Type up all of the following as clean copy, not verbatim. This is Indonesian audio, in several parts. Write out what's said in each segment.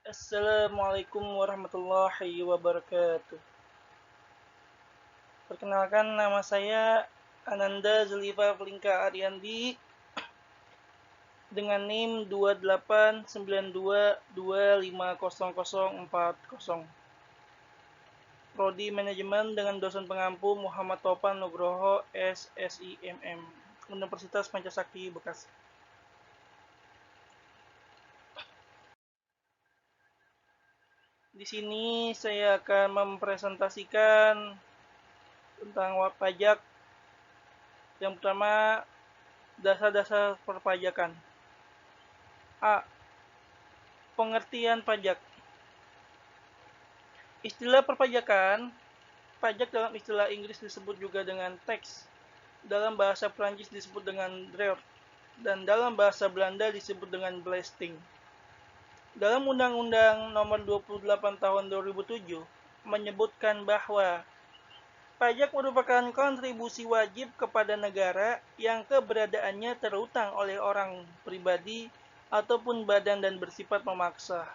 Assalamualaikum warahmatullahi wabarakatuh. Perkenalkan, nama saya Ananda Zulfa Flingka Ariandi dengan NIM 2892225040. Prodi Manajemen dengan dosen pengampu Muhammad Topan Nugroho SSIMM, Universitas Pancasakti Bekasi. Di sini saya akan mempresentasikan tentang pajak. Yang pertama, dasar-dasar perpajakan. A. Pengertian pajak. Istilah perpajakan, pajak dalam istilah Inggris disebut juga dengan tax, dalam bahasa Prancis disebut dengan droit, dan dalam bahasa Belanda disebut dengan belasting. Dalam Undang-Undang Nomor 28 Tahun 2007 menyebutkan bahwa pajak merupakan kontribusi wajib kepada negara yang keberadaannya terhutang oleh orang pribadi ataupun badan dan bersifat memaksa.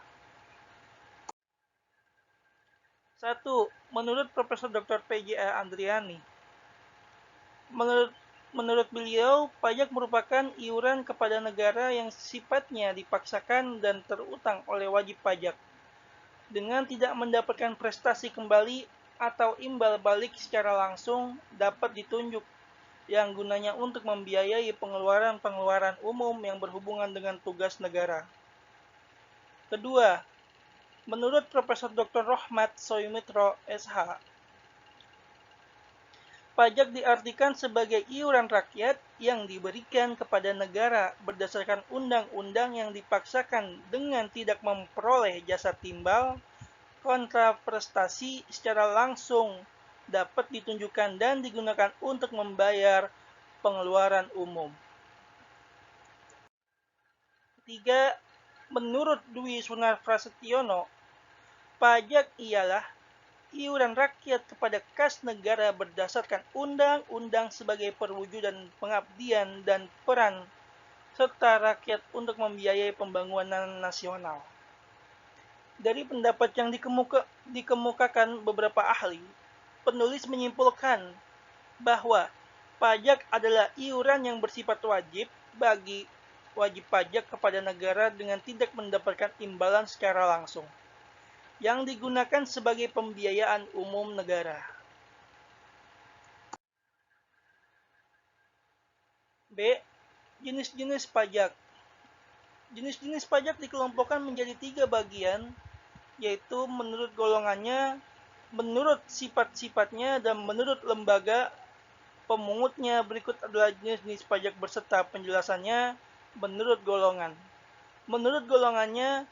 1. Menurut Profesor Dr. P.J.A. Andriani, menurut beliau, pajak merupakan iuran kepada negara yang sifatnya dipaksakan dan terutang oleh wajib pajak, dengan tidak mendapatkan prestasi kembali atau imbal balik secara langsung dapat ditunjuk, yang gunanya untuk membiayai pengeluaran-pengeluaran umum yang berhubungan dengan tugas negara. Kedua, menurut Profesor Dr. Rohmat Soemitro, SH, pajak diartikan sebagai iuran rakyat yang diberikan kepada negara berdasarkan undang-undang yang dipaksakan dengan tidak memperoleh jasa timbal, kontra prestasi secara langsung dapat ditunjukkan dan digunakan untuk membayar pengeluaran umum. Ketiga, menurut Dwi Sunarprasetyono, pajak ialah iuran rakyat kepada kas negara berdasarkan undang-undang sebagai perwujudan pengabdian dan peran serta rakyat untuk membiayai pembangunan nasional. Dari pendapat yang dikemukakan beberapa ahli, penulis menyimpulkan bahwa pajak adalah iuran yang bersifat wajib bagi wajib pajak kepada negara dengan tidak mendapatkan imbalan secara langsung, yang digunakan sebagai pembiayaan umum negara. B. Jenis-jenis pajak. Jenis-jenis pajak dikelompokkan menjadi 3 bagian, yaitu menurut golongannya, menurut sifat-sifatnya, dan menurut lembaga pemungutnya. Berikut adalah jenis-jenis pajak berserta penjelasannya menurut golongan. Menurut golongannya,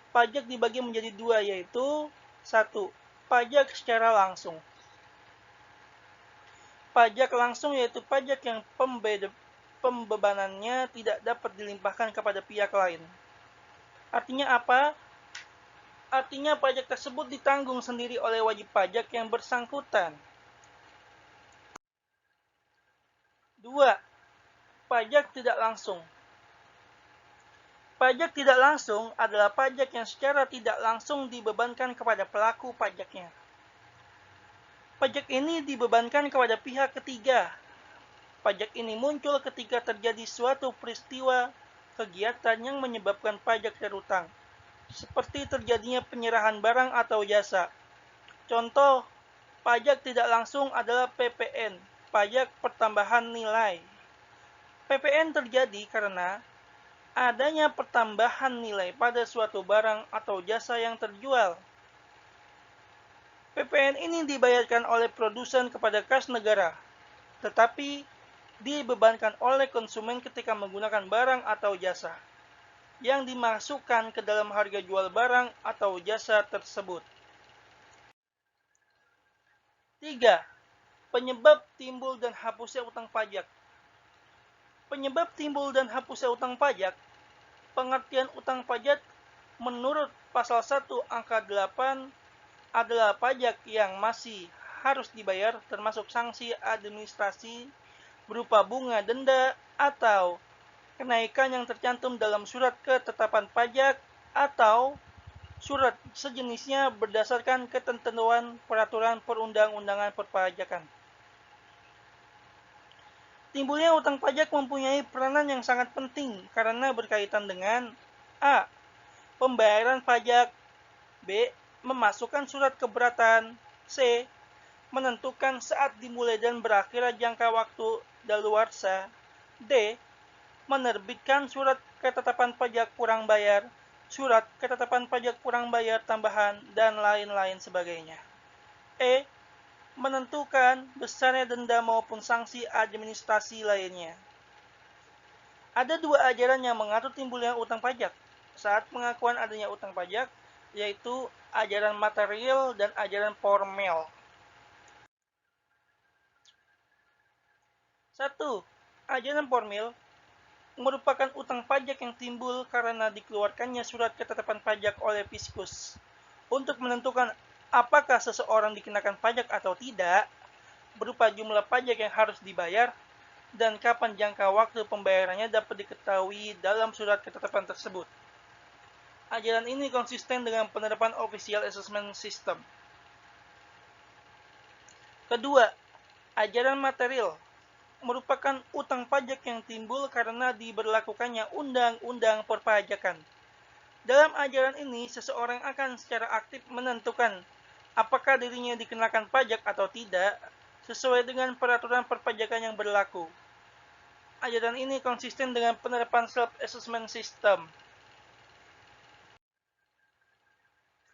pajak dibagi menjadi 2, yaitu 1. Pajak secara langsung. Pajak langsung yaitu pajak yang pembebanannya tidak dapat dilimpahkan kepada pihak lain. Artinya apa? Artinya pajak tersebut ditanggung sendiri oleh wajib pajak yang bersangkutan. 2. Pajak tidak langsung. Pajak tidak langsung adalah pajak yang secara tidak langsung dibebankan kepada pelaku pajaknya. Pajak ini dibebankan kepada pihak ketiga. Pajak ini muncul ketika terjadi suatu peristiwa kegiatan yang menyebabkan pajak terhutang, seperti terjadinya penyerahan barang atau jasa. Contoh, pajak tidak langsung adalah PPN, pajak pertambahan nilai. PPN terjadi karena adanya pertambahan nilai pada suatu barang atau jasa yang terjual. PPN ini dibayarkan oleh produsen kepada kas negara, tetapi dibebankan oleh konsumen ketika menggunakan barang atau jasa yang dimasukkan ke dalam harga jual barang atau jasa tersebut. 3. Penyebab timbul dan hapusnya utang pajak. Penyebab timbul dan hapusnya utang pajak. Pengertian utang pajak menurut pasal 1 angka 8 adalah pajak yang masih harus dibayar termasuk sanksi administrasi berupa bunga denda atau kenaikan yang tercantum dalam surat ketetapan pajak atau surat sejenisnya berdasarkan ketentuan peraturan perundang-undangan perpajakan. Timbulnya utang pajak mempunyai peranan yang sangat penting karena berkaitan dengan A. Pembayaran pajak, B. Memasukkan surat keberatan, C. Menentukan saat dimulai dan berakhir jangka waktu daluarsa, D. Menerbitkan surat ketetapan pajak kurang bayar, surat ketetapan pajak kurang bayar tambahan, dan lain-lain sebagainya. E. Menentukan besarnya denda maupun sanksi administrasi lainnya. Ada dua ajaran yang mengatur timbulnya utang pajak saat pengakuan adanya utang pajak, yaitu ajaran material dan ajaran formel. 1. Ajaran formel merupakan utang pajak yang timbul karena dikeluarkannya surat ketetapan pajak oleh fiskus. Untuk menentukan apakah seseorang dikenakan pajak atau tidak, berupa jumlah pajak yang harus dibayar, dan kapan jangka waktu pembayarannya dapat diketahui dalam surat ketetapan tersebut. Ajaran ini konsisten dengan penerapan Official Assessment System. Kedua, ajaran material merupakan utang pajak yang timbul karena diberlakukannya undang-undang perpajakan. Dalam ajaran ini, seseorang akan secara aktif menentukan apakah dirinya dikenakan pajak atau tidak sesuai dengan peraturan perpajakan yang berlaku. Ajaran ini konsisten dengan penerapan self-assessment system.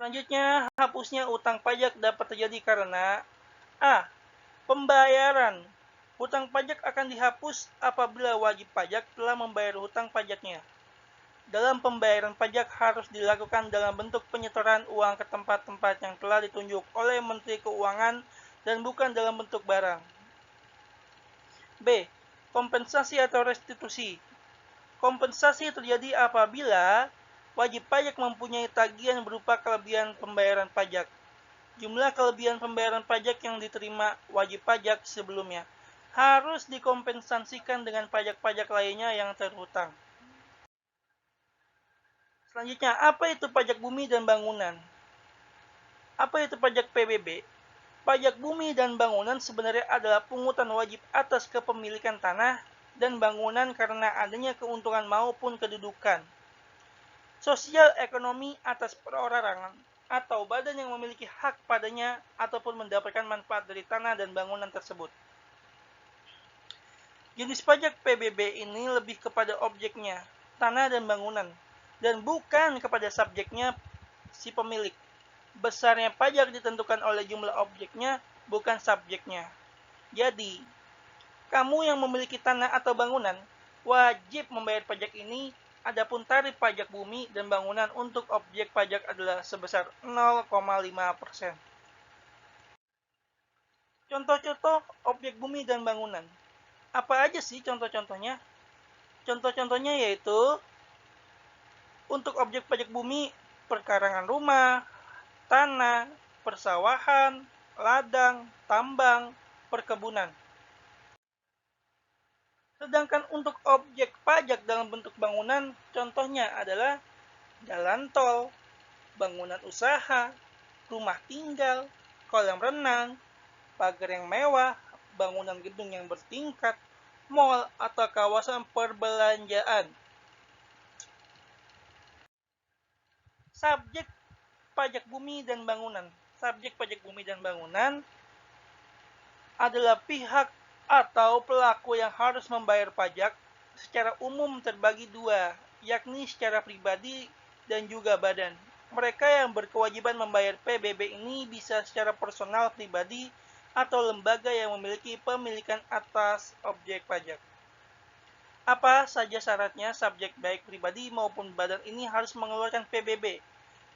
Selanjutnya, hapusnya utang pajak dapat terjadi karena A. Pembayaran. Hutang pajak akan dihapus apabila wajib pajak telah membayar hutang pajaknya. Dalam pembayaran pajak harus dilakukan dalam bentuk penyetoran uang ke tempat-tempat yang telah ditunjuk oleh Menteri Keuangan dan bukan dalam bentuk barang. B. Kompensasi atau restitusi. Kompensasi terjadi apabila wajib pajak mempunyai tagihan berupa kelebihan pembayaran pajak. Jumlah kelebihan pembayaran pajak yang diterima wajib pajak sebelumnya harus dikompensasikan dengan pajak-pajak lainnya yang terhutang. Selanjutnya, apa itu pajak bumi dan bangunan? Apa itu pajak PBB? Pajak bumi dan bangunan sebenarnya adalah pungutan wajib atas kepemilikan tanah dan bangunan karena adanya keuntungan maupun kedudukan sosial ekonomi atas perorangan atau badan yang memiliki hak padanya ataupun mendapatkan manfaat dari tanah dan bangunan tersebut. Jenis pajak PBB ini lebih kepada objeknya, tanah dan bangunan, dan bukan kepada subjeknya si pemilik. Besarnya pajak ditentukan oleh jumlah objeknya, bukan subjeknya. Jadi, kamu yang memiliki tanah atau bangunan wajib membayar pajak ini, adapun tarif pajak bumi dan bangunan untuk objek pajak adalah sebesar 0,5%. Contoh-contoh objek bumi dan bangunan. Apa aja sih contoh-contohnya? Contoh-contohnya yaitu untuk objek pajak bumi, perkarangan rumah, tanah, persawahan, ladang, tambang, perkebunan. Sedangkan untuk objek pajak dalam bentuk bangunan, contohnya adalah jalan tol, bangunan usaha, rumah tinggal, kolam renang, pagar yang mewah, bangunan gedung yang bertingkat, mal atau kawasan perbelanjaan. Subjek pajak bumi dan bangunan. Subjek pajak bumi dan bangunan adalah pihak atau pelaku yang harus membayar pajak secara umum terbagi dua, yakni secara pribadi dan juga badan. Mereka yang berkewajiban membayar PBB ini bisa secara personal pribadi atau lembaga yang memiliki pemilikan atas objek pajak. Apa saja syaratnya subjek baik pribadi maupun badan ini harus mengeluarkan PBB?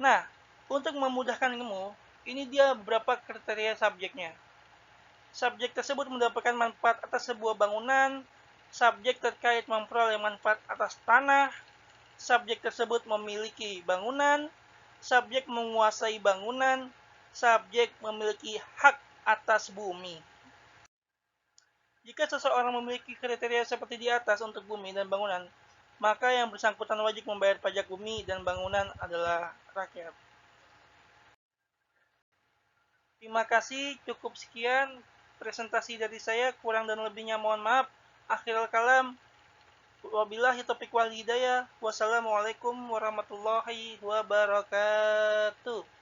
Nah, untuk memudahkan kamu, ini dia beberapa kriteria subjeknya. Subjek tersebut mendapatkan manfaat atas sebuah bangunan, subjek terkait memperoleh manfaat atas tanah, subjek tersebut memiliki bangunan, subjek menguasai bangunan, subjek memiliki hak atas bumi. Jika seseorang memiliki kriteria seperti di atas untuk bumi dan bangunan, maka yang bersangkutan wajib membayar pajak bumi dan bangunan adalah rakyat. Terima kasih, cukup sekian presentasi dari saya, kurang dan lebihnya mohon maaf. Akhirul kalam, wabillahi taufiq wal hidayah. Wassalamualaikum warahmatullahi wabarakatuh.